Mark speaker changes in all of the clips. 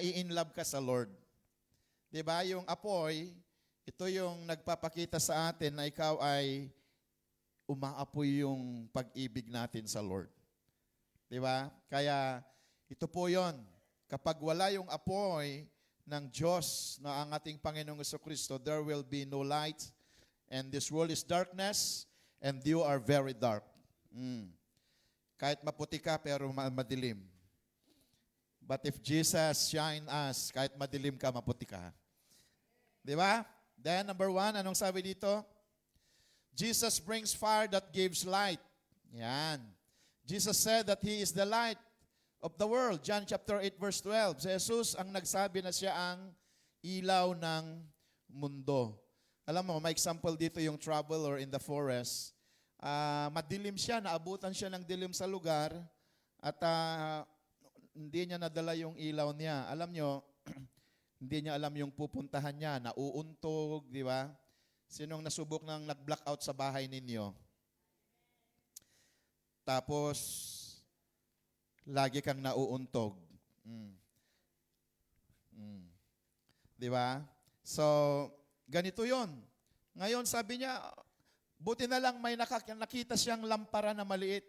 Speaker 1: in love ka sa Lord. 'Di ba? Yung apoy, ito yung nagpapakita sa atin na ikaw ay umaapoy yung pag-ibig natin sa Lord. 'Di ba? Kaya ito po 'yon. Kapag wala yung apoy ng Diyos na ang ating Panginoong Jesucristo, there will be no light, and this world is darkness, and you are very dark. Kahit maputi ka pero madilim. But if Jesus shine us, kahit madilim ka, maputi ka. Di ba? Then, number 1, anong sabi dito? Jesus brings fire that gives light. Yan. Jesus said that He is the light of the world. John chapter 8, verse 12. Si Jesus ang nagsabi na siya ang ilaw ng mundo. Alam mo, may example dito yung traveler in the forest. Madilim siya, naabutan siya ng dilim sa lugar, at hindi niya nadala yung ilaw niya. Alam nyo, hindi niya alam yung pupuntahan niya, nauuntog, di ba? Sinong nasubok ng nag-blackout sa bahay ninyo? Tapos, lagi kang nauuntog. Di ba? So, ganito yon. Ngayon, sabi niya, buti na lang may nakita siyang lampara na maliit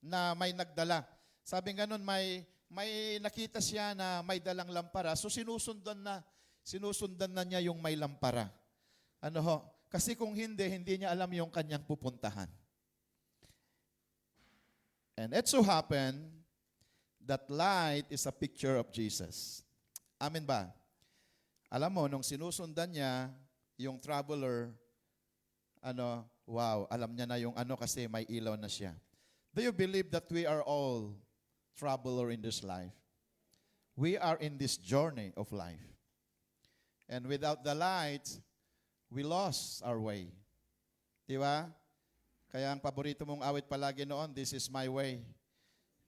Speaker 1: na may nagdala. Sabi ganun, may nakita siya na may dalang lampara. So sinusundan na niya yung may lampara. Ano ho? Kasi kung hindi niya alam yung kanyang pupuntahan. And it so happened that light is a picture of Jesus. Amen ba? Alam mo, nung sinusundan niya yung traveler, wow, alam niya na yung kasi may ilaw na siya. Do you believe that we are all traveler in this life? We are in this journey of life. And without the light, we lost our way. Di ba? Kaya ang paborito mong awit palagi noon, this is my way.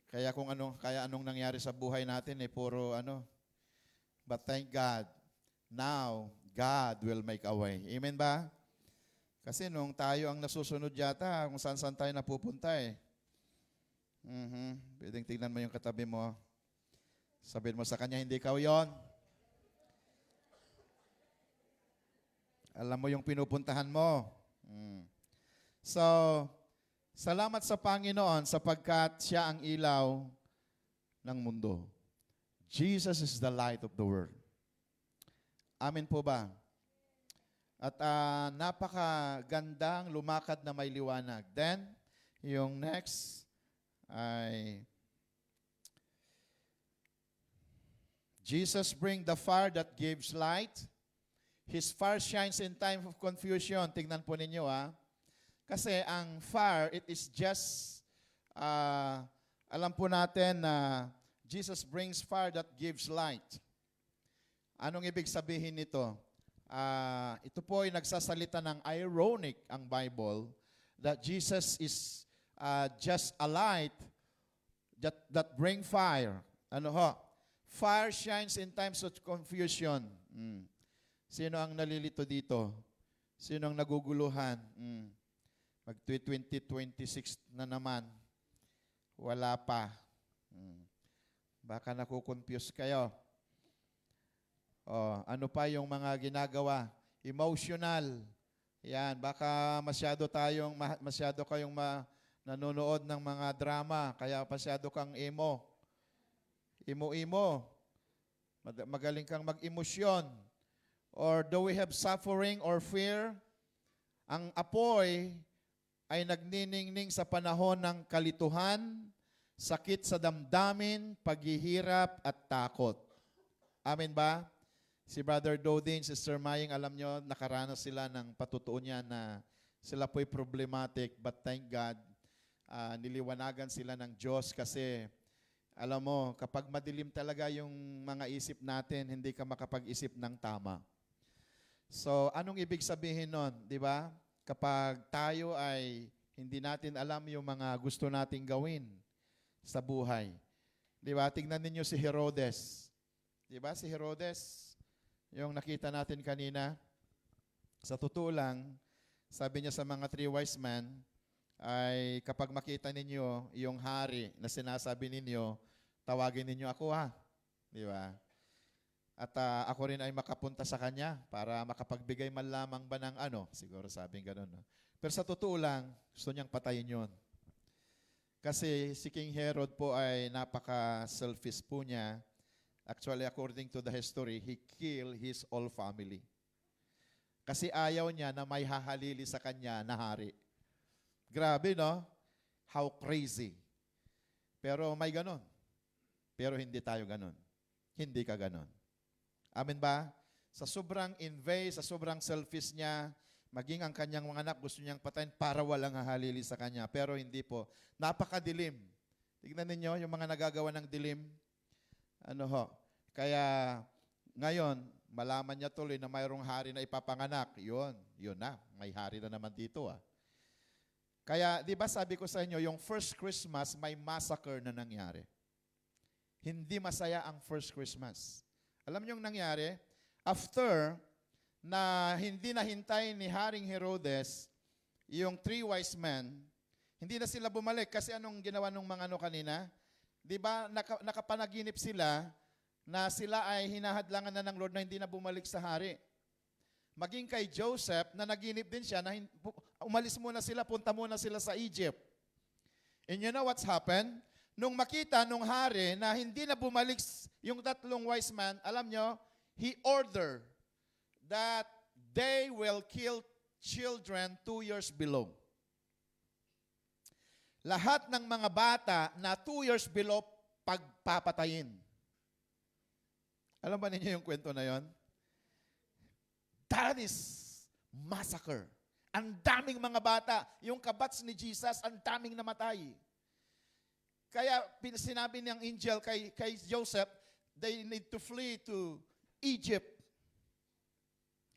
Speaker 1: Kaya anong nangyari sa buhay natin, puro But thank God, now, God will make a way. Amen ba? Kasi nung tayo ang nasusunod yata, kung saan tayo napupunta Pwedeng tingnan mo yung katabi mo. Sabihin mo sa kanya, hindi ikaw yon. Alam mo yung pinupuntahan mo. So, salamat sa Panginoon sapagkat siya ang ilaw ng mundo. Jesus is the light of the world. Amen po ba? At napakagandang lumakad na may liwanag. Then, yung next ay Jesus bring the fire that gives light. His fire shines in time of confusion. Tingnan po ninyo Kasi ang fire, it is just, alam po natin na Jesus brings fire that gives light. Anong ibig sabihin nito? Ito po ay nagsasalita ng ironic ang Bible that Jesus is just a light that bring fire. Fire shines in times of confusion. Sino ang nalilito dito? Sino ang naguguluhan? Mag-2026 na naman. Wala pa. Baka nakukonfuse kayo. Ano pa yung mga ginagawa? Emotional. Yan, baka masyado kayong nanonood ng mga drama, kaya masyado kang emo. Emo-emo. Magaling kang mag-emosyon. Or do we have suffering or fear? Ang apoy ay nagniningning sa panahon ng kalituhan, sakit sa damdamin, paghihirap at takot. Amen ba? Si Brother Dodin, Sister Maying, alam nyo, nakaranas sila ng patutuon niya na sila po'y problematic, but thank God, niliwanagan sila ng Diyos kasi, alam mo, kapag madilim talaga yung mga isip natin, hindi ka makapag-isip ng tama. So, anong ibig sabihin nun, di ba? Kapag tayo ay hindi natin alam yung mga gusto nating gawin sa buhay. Di ba? Tingnan ninyo si Herodes. Di ba? Si Herodes, yung nakita natin kanina, sa totoo lang, sabi niya sa mga 3 wise men, ay kapag makita ninyo yung hari na sinasabi ninyo, tawagin ninyo ako Di ba? At ako rin ay makapunta sa kanya para makapagbigay man lamang ba ng ano, siguro sabing gano'n. No? Pero sa totoo lang, gusto niyang patayin yon. Kasi si King Herod po ay napaka-selfish po niya. Actually, according to the history, he killed his whole family. Kasi ayaw niya na may hahalili sa kanya na hari. Grabe, no? How crazy. Pero may ganon. Pero hindi tayo ganon. Hindi ka ganon. Amen ba? Sa sobrang invade, sa sobrang selfish niya, maging ang kanyang mga anak gusto niyang patayin para walang hahalili sa kanya. Pero hindi po. Napakadilim. Tignan ninyo yung mga nagagawa ng dilim. Ano ho? Kaya ngayon, malaman niya tuloy na mayroong hari na ipapanganak. Yun na. May hari na naman dito Kaya, di ba sabi ko sa inyo, yung first Christmas, may massacre na nangyari. Hindi masaya ang first Christmas. Alam niyo yung nangyari? After na hindi nahintay ni Haring Herodes, yung 3 wise men, hindi na sila bumalik kasi anong ginawa nung mga kanina? Di ba nakapanaginip sila na sila ay hinahadlangan na ng Lord na hindi na bumalik sa hari. Maging kay Joseph, na naginip din siya, na umalis muna sila, punta muna sila sa Egypt. And you know what's happened? Nung makita nung hari na hindi na bumalik yung 3 wise men, alam nyo, he ordered that they will kill children 2 years below. Lahat ng mga bata na 2 years below, pagpapatayin. Alam ba ninyo yung kwento na yon? That is massacre. Ang daming mga bata. Yung kabats ni Jesus, ang daming namatay. Kaya sinabi niyang angel kay Joseph, they need to flee to Egypt.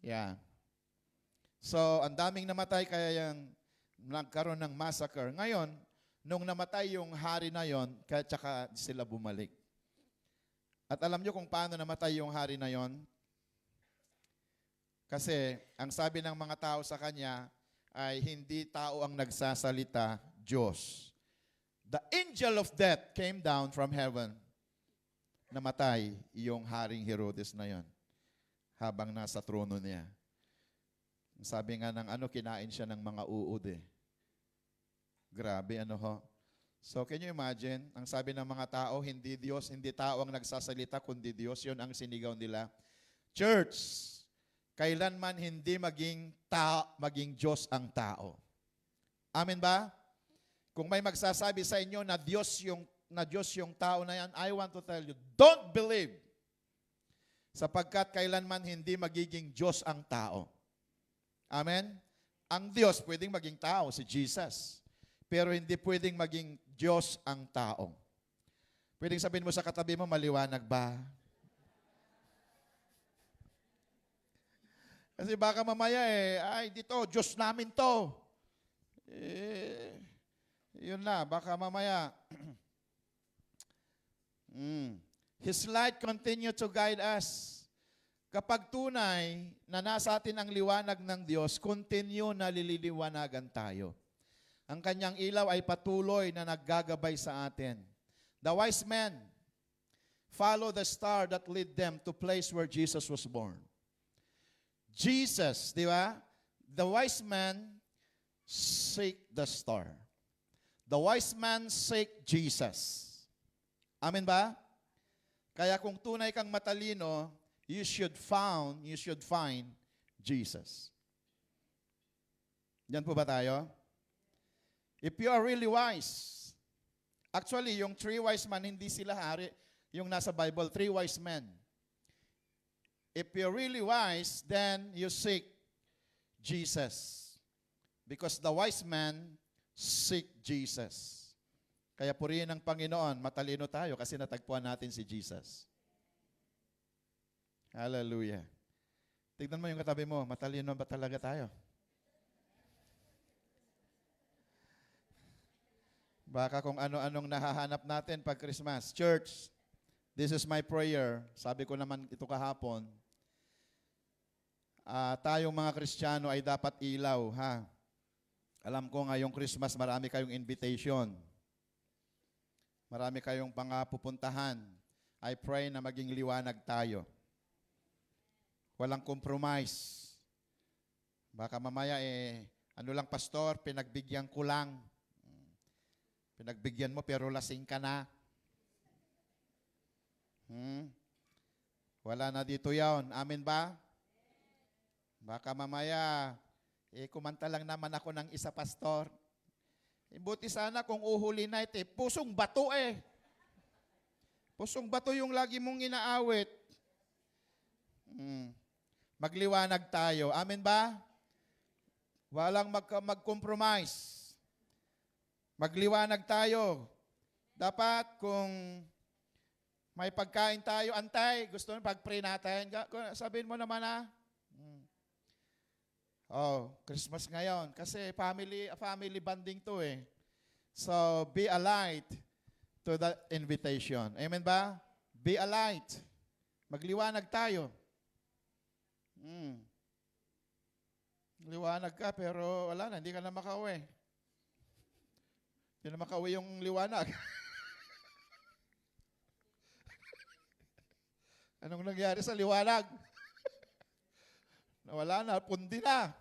Speaker 1: Yeah. So, ang daming namatay kaya yung nagkaroon ng massacre. Ngayon, nung namatay yung hari na yon, kaya tsaka sila bumalik. At alam niyo kung paano namatay yung hari na yon? Kasi ang sabi ng mga tao sa kanya ay hindi tao ang nagsasalita, Diyos. The angel of death came down from heaven. Namatay yung Haring Herodes na yon habang nasa trono niya. Sabi nga ng kinain siya ng mga uod Grabe, So, can you imagine? Ang sabi ng mga tao, hindi Diyos, hindi tao ang nagsasalita, kundi Diyos. Yun ang sinigaw nila. Church, kailanman hindi maging Diyos ang tao. Amen ba? Kung may magsasabi sa inyo na Diyos yung tao na yan, I want to tell you, don't believe. Sapagkat kailanman hindi magiging Diyos ang tao. Amen? Ang Diyos pwedeng maging tao, si Jesus. Pero hindi pwedeng maging Diyos ang tao. Pwedeng sabihin mo sa katabi mo, maliwanag ba? Kasi baka mamaya ay dito, Diyos namin to. Yun na, baka mamaya. His light continue to guide us. Kapag tunay na nasa atin ang liwanag ng Diyos, continue na lililiwanagan tayo. Ang kanyang ilaw ay patuloy na naggagabay sa atin. The wise men follow the star that lead them to place where Jesus was born. Jesus, di ba? The wise man seek the star. The wise man seek Jesus. Amen ba? Kaya kung tunay kang matalino, you should find Jesus. Yan po ba tayo? If you are really wise, actually, yung 3 wise men, hindi sila hari. Yung nasa Bible, 3 wise men. If you're really wise, then you seek Jesus. Because the wise man seek Jesus. Kaya purihin ng Panginoon, matalino tayo kasi natagpuan natin si Jesus. Hallelujah. Tignan mo yung katabi mo, matalino ba talaga tayo? Baka kung ano-anong nahahanap natin pag Christmas. Church, this is my prayer. Sabi ko naman ito kahapon. Tayong mga Kristiyano ay dapat ilaw, ha? Alam ko ngayong Christmas, marami kayong invitation. Marami kayong pupuntahan. I pray na maging liwanag tayo. Walang compromise. Baka mamaya ano lang pastor, pinagbigyan ko lang. Pinagbigyan mo pero lasing ka na. Wala na dito yon. Amen ba? Baka mamaya, kumanta lang naman ako ng isa pastor. Buti sana kung uhuli night pusong bato Pusong bato yung lagi mong inaawit. Magliwanag tayo. Amen ba? Walang mag-compromise. Magliwanag tayo. Dapat kung may pagkain tayo, antay. Gusto mo pag-pray natin? Sabihin mo naman Christmas ngayon. Kasi family bonding to So, be a light to that invitation. Amen ba? Be a light. Magliwanag tayo. Liwanag ka, pero wala na, hindi ka na makauwi. Hindi na makauwi yung liwanag. Anong nangyari sa liwanag? Wala na, pundi na.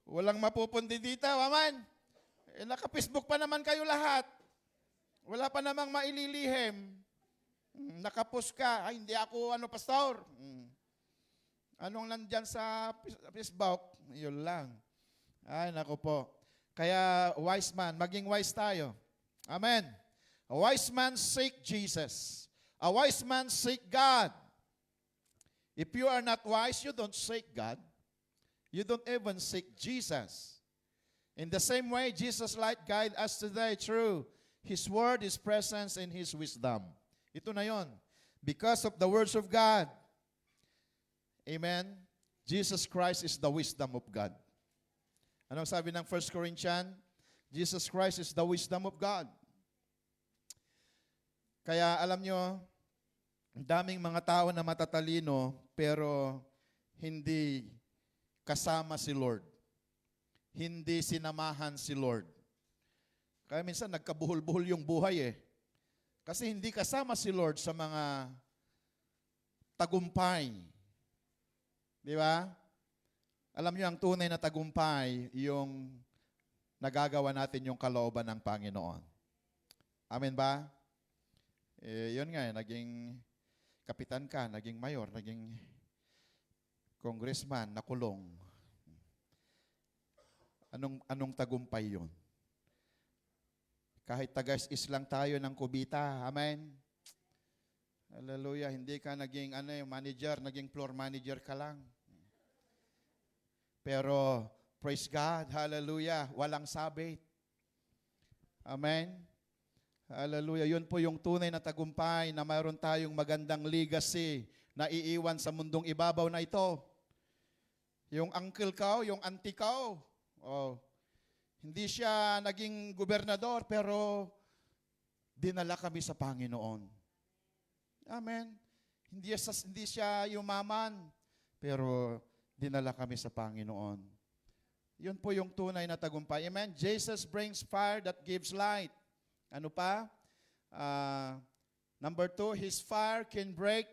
Speaker 1: Walang mapupundi dito, aman. Naka-Facebook pa naman kayo lahat. Wala pa namang maililihim. Nakapost ka, hindi ako pastor. Anong nandyan sa Facebook? Yun lang. Ay, naku po. Kaya wise man, maging wise tayo. Amen. A wise man seek Jesus. A wise man seek God. If you are not wise, you don't seek God. You don't even seek Jesus. In the same way, Jesus' light guide us today through His word, His presence, and His wisdom. Ito na yon. Because of the words of God. Amen. Jesus Christ is the wisdom of God. Anong sabi ng 1 Corinthians? Jesus Christ is the wisdom of God. Kaya alam nyo, daming mga tao na matatalino pero hindi kasama si Lord. Hindi sinamahan si Lord. Kaya minsan nagkabuhol-buhol yung buhay Kasi hindi kasama si Lord sa mga tagumpay. Di ba? Alam niyo, ang tunay na tagumpay, yung nagagawa natin yung kalooban ng Panginoon. Amen ba? Yun nga, naging kapitan ka, naging mayor, naging congressman, nakulong. Anong tagumpay yun? Kahit taga-is lang tayo ng kubita. Amen? Hallelujah. Hindi ka naging manager, naging floor manager ka lang. Pero, praise God, hallelujah, walang sabit. Amen? Hallelujah. Yun po yung tunay na tagumpay na mayroon tayong magandang legacy na iiwan sa mundong ibabaw na ito. Yung uncle ko, yung auntie ko, hindi siya naging gobernador, pero dinala kami sa Panginoon. Amen? Hindi siya yumaman, pero dinala kami sa Panginoon. Yun po yung tunay na tagumpay. Amen? Jesus brings fire that gives light. Ano pa? Number 2, His fire can break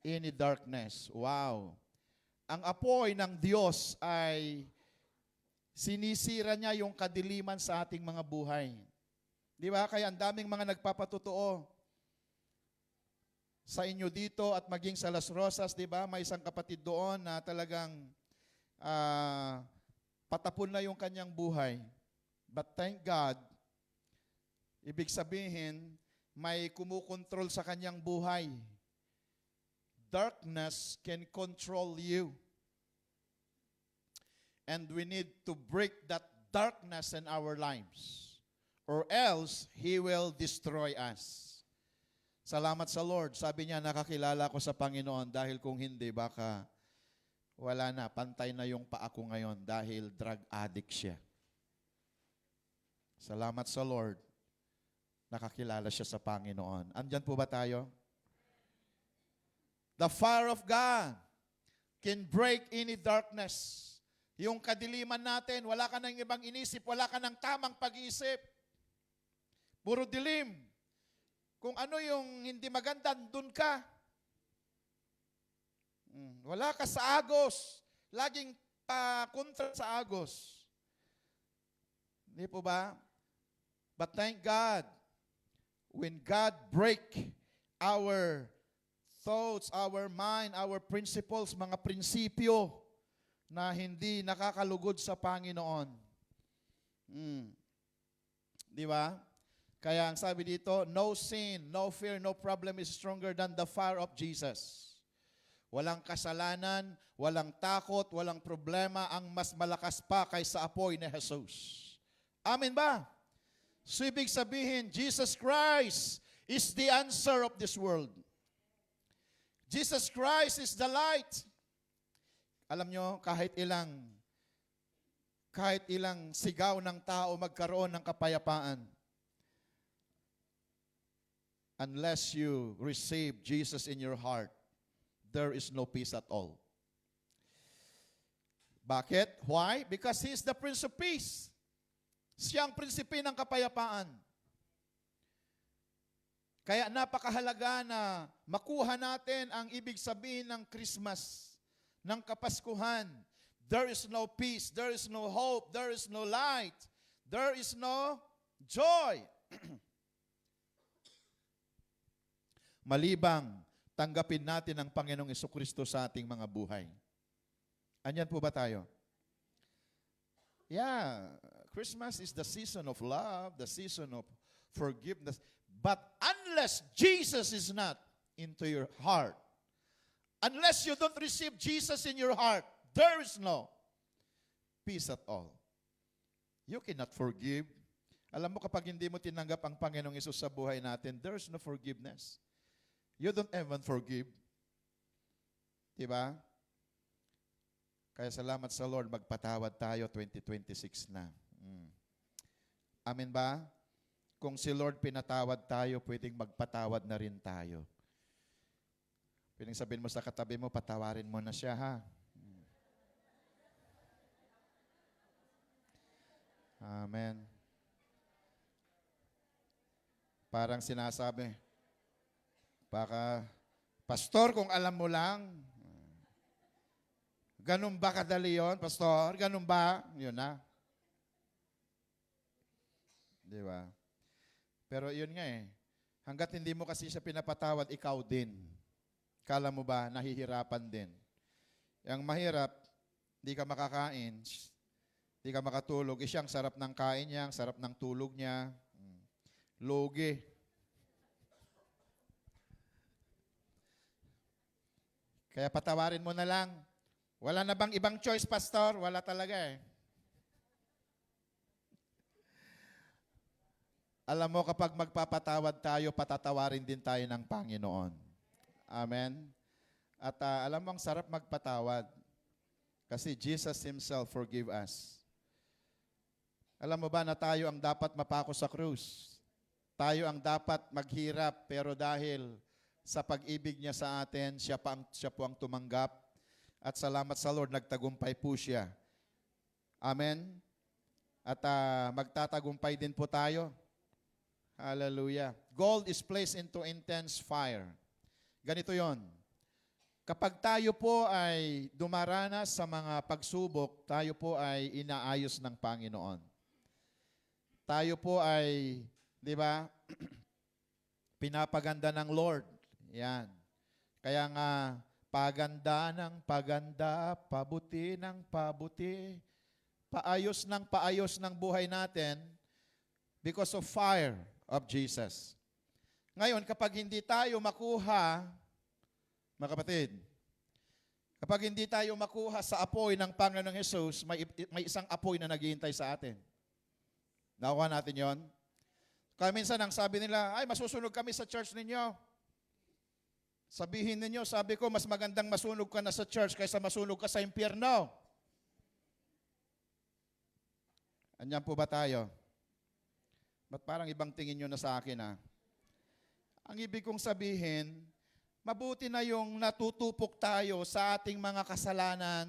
Speaker 1: any darkness. Wow. Ang apoy ng Diyos ay sinisira niya yung kadiliman sa ating mga buhay. Di ba? Kaya ang daming mga nagpapatotoo sa inyo dito at maging sa Las Rosas, di ba? May isang kapatid doon na talagang patapon na yung kanyang buhay. But thank God, ibig sabihin, may kumukontrol sa kanyang buhay. Darkness can control you. And we need to break that darkness in our lives. Or else, He will destroy us. Salamat sa Lord. Sabi niya, nakakilala ko sa Panginoon dahil kung hindi, baka wala na, pantay na yung paa ko ngayon dahil drug addict siya. Salamat sa Lord. Nakakilala siya sa Panginoon. Andyan po ba tayo? The fire of God can break any darkness. Yung kadiliman natin, wala ka ng ibang inisip, wala ka ng tamang pag-iisip. Puro dilim. Kung ano yung hindi maganda, dun ka. Wala ka sa agos. Laging kontra sa agos. Hindi po ba? But thank God, when God break our thoughts, our mind, our principles, mga prinsipyo na hindi nakakalugod sa Panginoon. Di ba? Kaya ang sabi dito, no sin, no fear, no problem is stronger than the fire of Jesus. Walang kasalanan, walang takot, walang problema ang mas malakas pa kaysa apoy ni Jesus. Amen ba? So ibig sabihin, Jesus Christ is the answer of this world. Jesus Christ is the light. Alam nyo, kahit ilang sigaw ng tao magkaroon ng kapayapaan, unless you receive Jesus in your heart, there is no peace at all. Bakit? Why? Because He is the Prince of Peace. Siya ang prinsipe ng kapayapaan. Kaya napakahalaga na makuha natin ang ibig sabihin ng Christmas, ng Kapaskuhan. There is no peace, there is no hope, there is no light, there is no joy. Malibang tanggapin natin ang Panginoong Jesucristo sa ating mga buhay. Anyan po ba tayo? Yeah, Christmas is the season of love, the season of forgiveness. But unless Jesus is not into your heart, unless you don't receive Jesus in your heart, there is no peace at all. You cannot forgive. Alam mo, kapag hindi mo tinanggap ang Panginoong Hesus sa buhay natin, there is no forgiveness. You don't even forgive. Diba? Kaya salamat sa Lord, magpatawad tayo 2026 na. Amen ba? Kung si Lord pinatawad tayo, pwedeng magpatawad na rin tayo. Pwedeng sabihin mo sa katabi mo, patawarin mo na siya, ha? Amen. Parang sinasabi, baka, Pastor, kung alam mo lang, ganun ba kadali yun, Pastor? Ganun ba? Yun na. Di ba? Pero yun nga hanggat hindi mo kasi siya pinapatawad, ikaw din. Kala mo ba, nahihirapan din. Ang mahirap, di ka makakain, di ka makatulog. Siyang sarap ng kain niya, ang sarap ng tulog niya. Lugi. Kaya patawarin mo na lang. Wala na bang ibang choice, Pastor? Wala talaga Alam mo, kapag magpapatawad tayo, patatawarin din tayo ng Panginoon. Amen? At alam mo, ang sarap magpatawad. Kasi Jesus Himself forgive us. Alam mo ba na tayo ang dapat mapako sa krus? Tayo ang dapat maghirap, pero dahil sa pag-ibig niya sa atin, siya po ang tumanggap. At salamat sa Lord, nagtagumpay po siya. Amen? At magtatagumpay din po tayo. Hallelujah. Gold is placed into intense fire. Ganito yon. Kapag tayo po ay dumaranas sa mga pagsubok, tayo po ay inaayos ng Panginoon. Tayo po ay, di ba, pinapaganda ng Lord. Yan. Kaya nga, paganda ng paganda, pabuti ng pabuti, paayos ng buhay natin because of fire of Jesus. Ngayon, kapag hindi tayo makuha, mga kapatid, kapag hindi tayo makuha sa apoy ng Panginoong Hesus, may isang apoy na naghihintay sa atin. Nakuha natin yon. Kaya minsan ang sabi nila, ay masusunog kami sa church ninyo. Sabihin ninyo, sabi ko, mas magandang masunog ka na sa church kaysa masunog ka sa impyerno. Anyan po ba tayo? Ba't parang ibang tingin nyo na sa akin Ang ibig kong sabihin, mabuti na yung natutupok tayo sa ating mga kasalanan.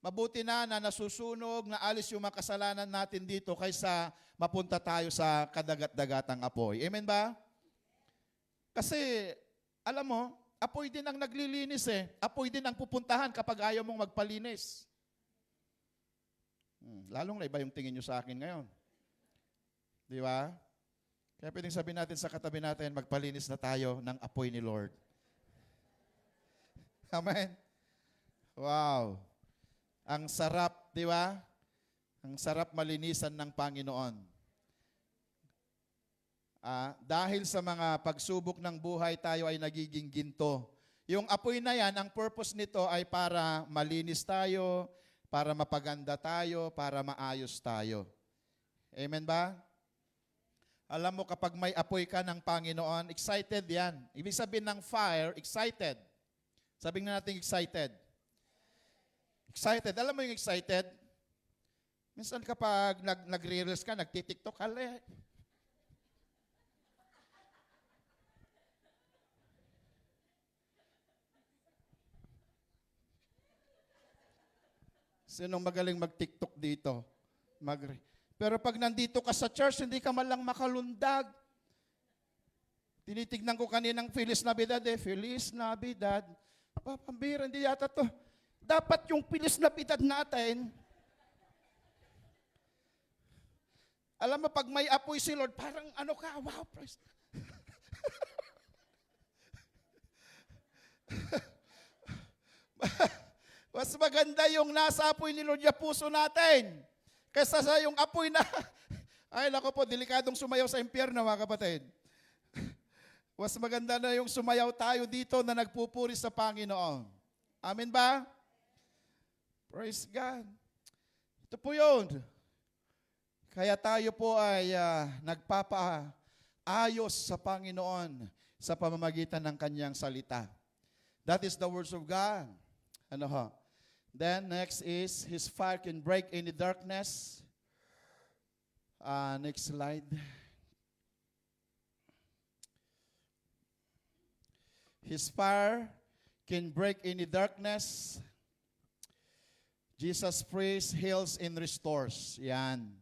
Speaker 1: Mabuti na nasusunog, na alis yung mga kasalanan natin dito kaysa mapunta tayo sa kadagat-dagatang apoy. Amen ba? Kasi, alam mo, Apoy din ang naglilinis eh. Apoy din ang pupuntahan kapag ayaw mong magpalinis. Lalong na iba yung tingin nyo sa akin ngayon. Di ba? Kaya pwedeng sabihin natin sa katabi natin, magpalinis na tayo ng apoy ni Lord. Amen? Wow. Ang sarap, di ba? Ang sarap malinisan ng Panginoon. Dahil sa mga pagsubok ng buhay, tayo ay nagiging ginto. Yung apoy na yan, ang purpose nito ay para malinis tayo, para mapaganda tayo, para maayos tayo. Amen ba? Alam mo, kapag may apoy ka ng Panginoon, excited yan. Ibig sabihin ng fire, excited. Sabihin na natin excited. Excited. Alam mo yung excited? Minsan kapag nag-reels ka, nagtitiktok ka, sinong magaling mag-TikTok dito? Pero pag nandito ka sa church, hindi ka malang makalundag. Tinitignan ko kaninang Feliz Navidad Feliz Navidad. Pambira, hindi yata to. Dapat yung Feliz Navidad natin, alam mo, pag may apoy si Lord, parang ano ka, wow, praise. Mas maganda yung nasa apoy ni Lord yung puso natin. Kaysa sa yung apoy na, ay nako po, delikadong sumayaw sa impyerno mga kapatid. Mas maganda na yung sumayaw tayo dito na nagpupuri sa Panginoon. Amen ba? Praise God. Ito po yun. Kaya tayo po ay nagpapaayos sa Panginoon sa pamamagitan ng Kanyang salita. That is the words of God. Ano ho? Then next is, His fire can break any darkness. Next slide. His fire can break any darkness. Jesus prays, heals, and restores. Yan.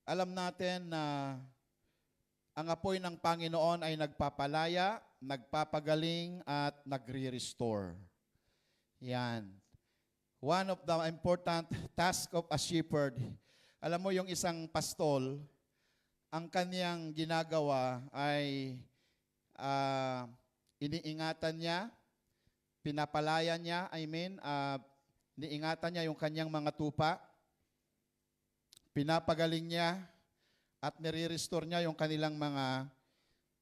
Speaker 1: Alam natin na ang apoy ng Panginoon ay nagpapalaya, nagpapagaling, at nagre-restore. Yan. One of the important tasks of a shepherd, alam mo yung isang pastol, ang kaniyang ginagawa ay iniingatan niya, pinapalaya niya, iniingatan niya yung kanyang mga tupa, pinapagaling niya, at nire-restore niya yung kanilang mga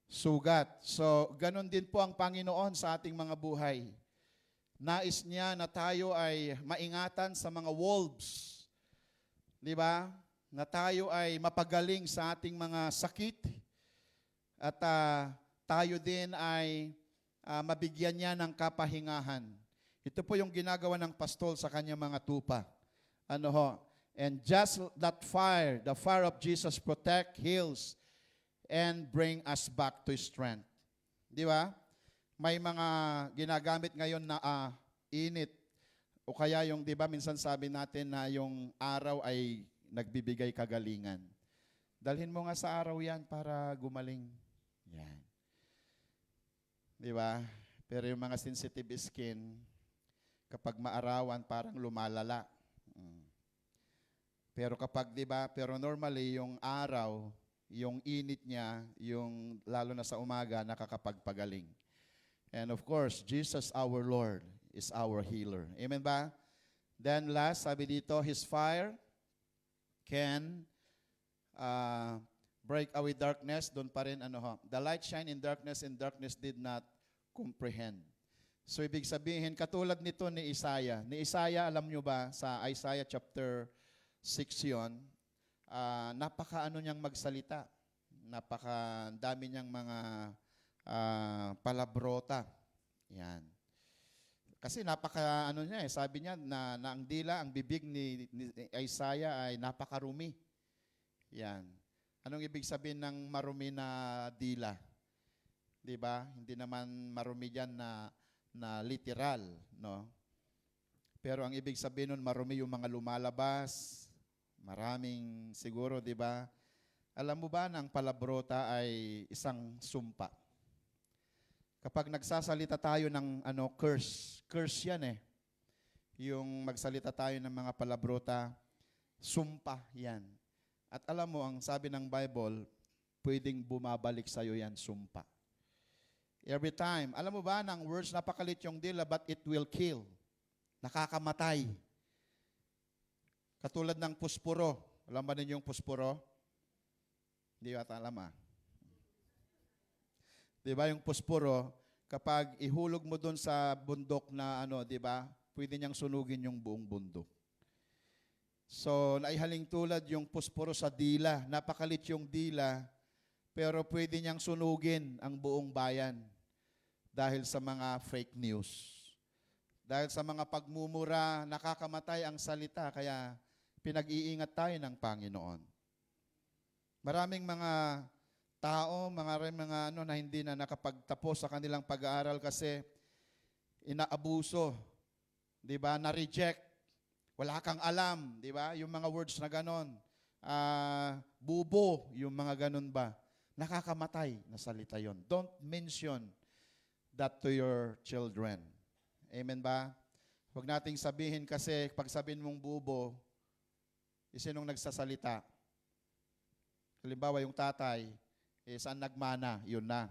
Speaker 1: sugat. So, ganun din po ang Panginoon sa ating mga buhay. Nais niya na tayo ay maingatan sa mga wolves. Di ba? Na tayo ay mapagaling sa ating mga sakit. At tayo din ay mabigyan niya ng kapahingahan. Ito po yung ginagawa ng pastol sa kanyang mga tupa. Ano ho? And just that fire, the fire of Jesus protect, heals, and bring us back to strength. Di ba? May mga ginagamit ngayon na init. O kaya yung, di ba, minsan sabi natin na yung araw ay nagbibigay kagalingan. Dalhin mo nga sa araw yan para gumaling. Yan. Di ba? Pero yung mga sensitive skin, kapag maarawan, parang lumalala. Pero kapag, di ba, pero normally yung araw, yung init niya, yung lalo na sa umaga, nakakapagpagaling. And of course, Jesus our Lord is our healer. Amen ba? Then last, sabi dito, His fire can break away darkness. Doon pa rin, the light shine in darkness and darkness did not comprehend. So ibig sabihin, katulad nito ni Isaiah. Ni Isaiah, alam nyo ba, sa Isaiah chapter 6 yun, napaka-ano niyang magsalita. Napaka-dami niyang mga palabrota. Yan. Kasi napaka-ano niya sabi niya na ang dila, ang bibig ni Isaiah ay napakarumi. Yan. Anong ibig sabihin ng marumi na dila? 'Di ba? Hindi naman marumi diyan na literal, no? Pero ang ibig sabihin nun, marumi yung mga lumalabas, maraming siguro, 'di ba? Alam mo ba na ang palabrota ay isang sumpa? Kapag nagsasalita tayo ng curse yan eh. Yung magsalita tayo ng mga palabrota, sumpa yan. At alam mo, ang sabi ng Bible, pwedeng bumabalik sa'yo yan, sumpa. Every time. Alam mo ba, ng words, napakalit yung dila, but it will kill. Nakakamatay. Katulad ng puspuro. Alam ba ninyo yung puspuro? Hindi ba alam Di ba yung puspuro, kapag ihulog mo doon sa bundok na di ba, pwede niyang sunugin yung buong bundok. So, naihaling tulad yung puspuro sa dila. Napakalit yung dila, pero pwede niyang sunugin ang buong bayan dahil sa mga fake news. Dahil sa mga pagmumura, nakakamatay ang salita, kaya pinag-iingat tayo ng Panginoon. Maraming mga tao, mga na hindi na nakapagtapos sa kanilang pag-aaral kasi inaabuso, 'di ba? Na-reject. Wala kang alam, 'di ba? Yung mga words na ganon. Bubo, yung mga ganon ba? Nakakamatay na salita 'yon. Don't mention that to your children. Amen ba? Huwag nating sabihin kasi pag sabihin mong bubo, sinong nagsasalita? Halimbawa yung tatay, saan nagmana? Yun na.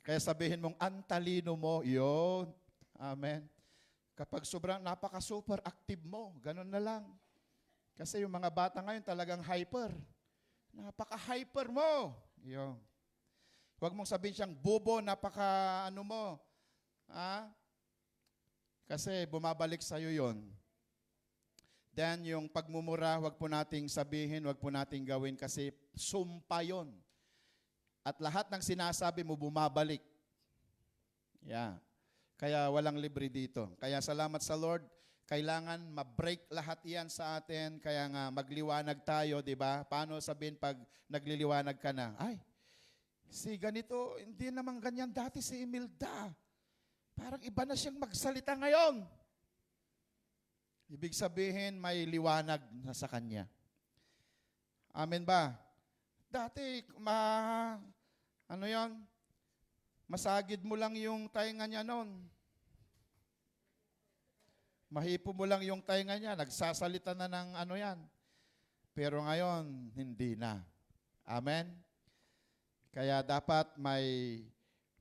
Speaker 1: Kaya sabihin mong, antalino mo, yun. Amen. Kapag sobrang napaka-super active mo, ganun na lang. Kasi yung mga bata ngayon talagang hyper. Napaka-hyper mo. Yun. Huwag mong sabihin siyang bobo, napaka-ano mo. Kasi bumabalik sa'yo yon. Then, yung pagmumura, wag po nating sabihin, wag po nating gawin kasi sumpa yon. At lahat ng sinasabi mo, bumabalik. Yeah. Kaya walang libre dito. Kaya salamat sa Lord. Kailangan ma-break lahat yan sa atin. Kaya nga, magliwanag tayo, di ba? Paano sabihin pag nagliliwanag ka na? Ay, si ganito, hindi naman ganyan dati si Imelda. Parang iba na siyang magsalita ngayon. Ibig sabihin, may liwanag na sa kanya. Amen ba? Dati, masagid mo lang yung tainga niya noon. Mahipo mo lang yung tainga niya, nagsasalita na ng yan. Pero ngayon, hindi na. Amen? Kaya dapat may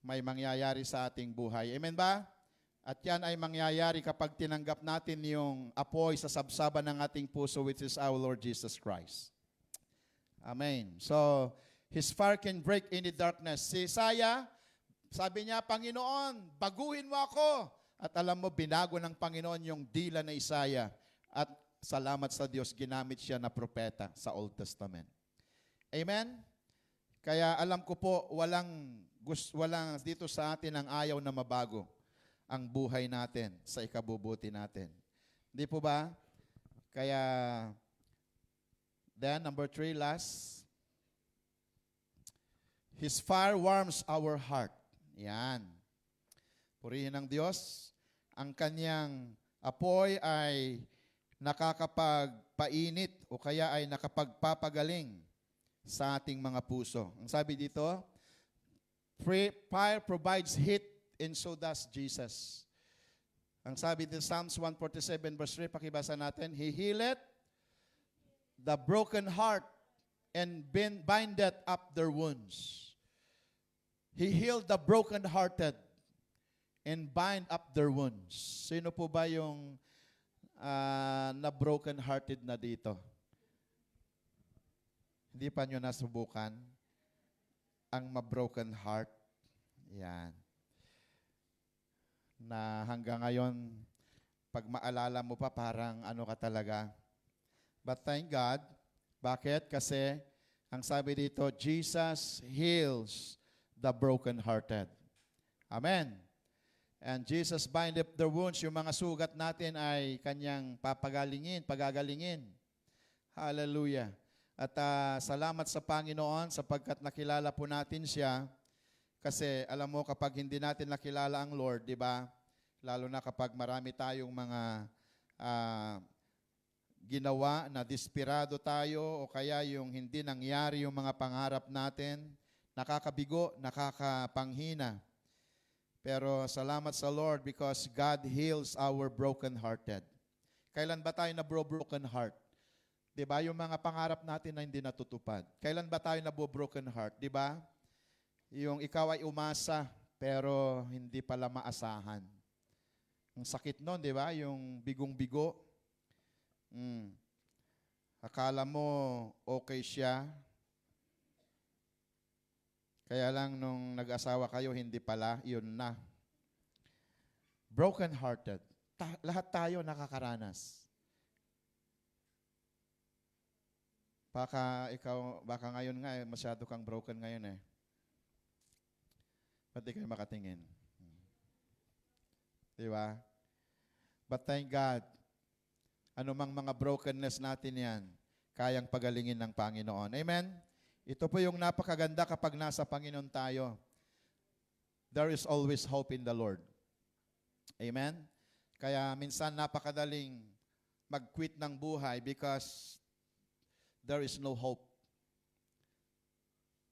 Speaker 1: mangyayari sa ating buhay. Amen ba? At yan ay mangyayari kapag tinanggap natin yung apoy sa sabsaban ng ating puso, which is our Lord Jesus Christ. Amen. So, His fire can break any darkness. Si Isaiah, sabi niya, Panginoon, baguhin mo ako. At alam mo, binago ng Panginoon yung dila na Isaiah. At salamat sa Diyos, ginamit siya na propeta sa Old Testament. Amen? Kaya alam ko po, walang dito sa atin ang ayaw na mabago ang buhay natin sa ikabubuti natin. Hindi po ba? Kaya, then, number 3, last. His fire warms our heart. Yan. Purihin ng Diyos. Ang kanyang apoy ay nakakapagpainit o kaya ay nakapagpapagaling sa ating mga puso. Ang sabi dito, fire provides heat and so does Jesus. Ang sabi din Psalms 147 verse 3, pakibasa natin, He healeth the broken heart and bindeth up their wounds. He healed the broken-hearted and bind up their wounds. Sino po ba yung na broken-hearted na dito? Hindi pa nyo nasubukan ang ma-broken heart? Yan. Na hanggang ngayon, pag maalala mo pa, parang ano ka talaga. But thank God. Bakit? Kasi, ang sabi dito, Jesus heals the brokenhearted. Amen. And Jesus bind up their wounds. Yung mga sugat natin ay kanyang pagagalingin. Hallelujah. At salamat sa Panginoon sapagkat nakilala po natin siya. Kasi alam mo, kapag hindi natin nakilala ang Lord, di ba? Lalo na kapag marami tayong mga ginawa na desperado tayo o kaya yung hindi nangyari yung mga pangarap natin, nakakabigo, nakakapanghina. Pero salamat sa Lord because God heals our broken-hearted. Kailan ba tayo na broken heart? 'Di ba? Yung mga pangarap natin na hindi natutupad. Kailan ba tayo na broken heart? 'Di ba? Yung ikaw ay umasa pero hindi pala maasahan. Ang sakit nun, 'di ba? Yung bigong-bigo. Akala mo okay siya. Kaya lang nung nag-asawa kayo, hindi pala, yun na. Broken-hearted. Lahat tayo nakakaranas. Baka ngayon nga, masyado kang broken ngayon eh. Ba't di kayo makatingin? Di ba? But thank God, anumang mga brokenness natin yan, kayang pagalingin ng Panginoon. Amen? Ito po yung napakaganda kapag nasa Panginoon tayo. There is always hope in the Lord. Amen? Kaya minsan napakadaling mag-quit ng buhay because there is no hope.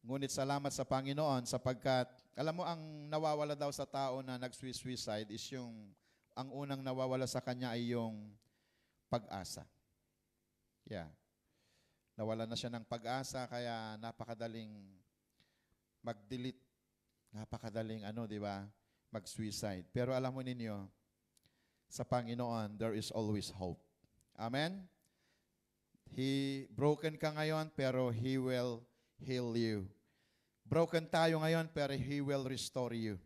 Speaker 1: Ngunit salamat sa Panginoon sapagkat, alam mo, ang nawawala daw sa tao na nag-suicide is ang unang nawawala sa kanya ay yung pag-asa. Yeah. Nawala na siya ng pag-asa, kaya napakadaling mag-delete. Napakadaling, di ba, mag-suicide. Pero alam mo ninyo, sa Panginoon, there is always hope. Amen? Broken ka ngayon, pero He will heal you. Broken tayo ngayon, pero He will restore you.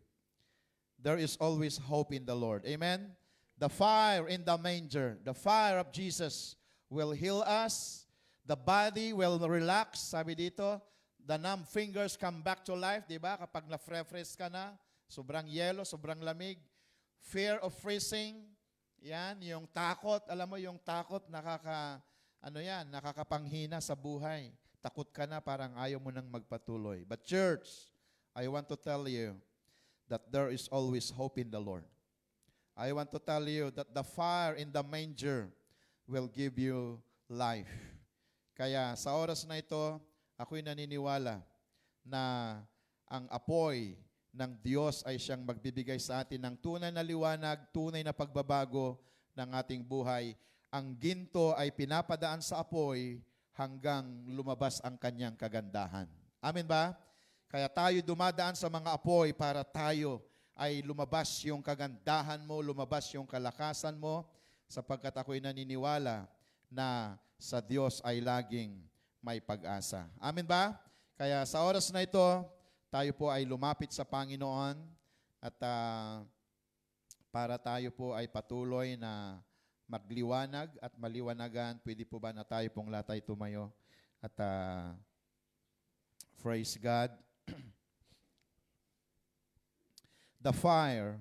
Speaker 1: There is always hope in the Lord. Amen? The fire in the manger, the fire of Jesus will heal us. The body will relax, sabi dito. The numb fingers come back to life, di ba? Kapag na-refresh ka na, sobrang yelo, sobrang lamig. Fear of freezing, yan, yung takot. Alam mo, yung takot, nakakapanghina sa buhay. Takot ka na, parang ayaw mo nang magpatuloy. But church, I want to tell you that there is always hope in the Lord. I want to tell you that the fire in the manger will give you life. Kaya sa oras na ito, ako'y naniniwala na ang apoy ng Diyos ay siyang magbibigay sa atin ng tunay na liwanag, tunay na pagbabago ng ating buhay. Ang ginto ay pinapadaan sa apoy hanggang lumabas ang kanyang kagandahan. Amen ba? Kaya tayo dumadaan sa mga apoy para tayo ay lumabas yung kagandahan mo, lumabas yung kalakasan mo, sapagkat ako'y naniniwala na sa Diyos ay laging may pag-asa. Amen ba? Kaya sa oras na ito, tayo po ay lumapit sa Panginoon at para tayo po ay patuloy na magliwanag at maliwanagan. Pwede po ba na tayo pong lahat ay tumayo at praise God. The fire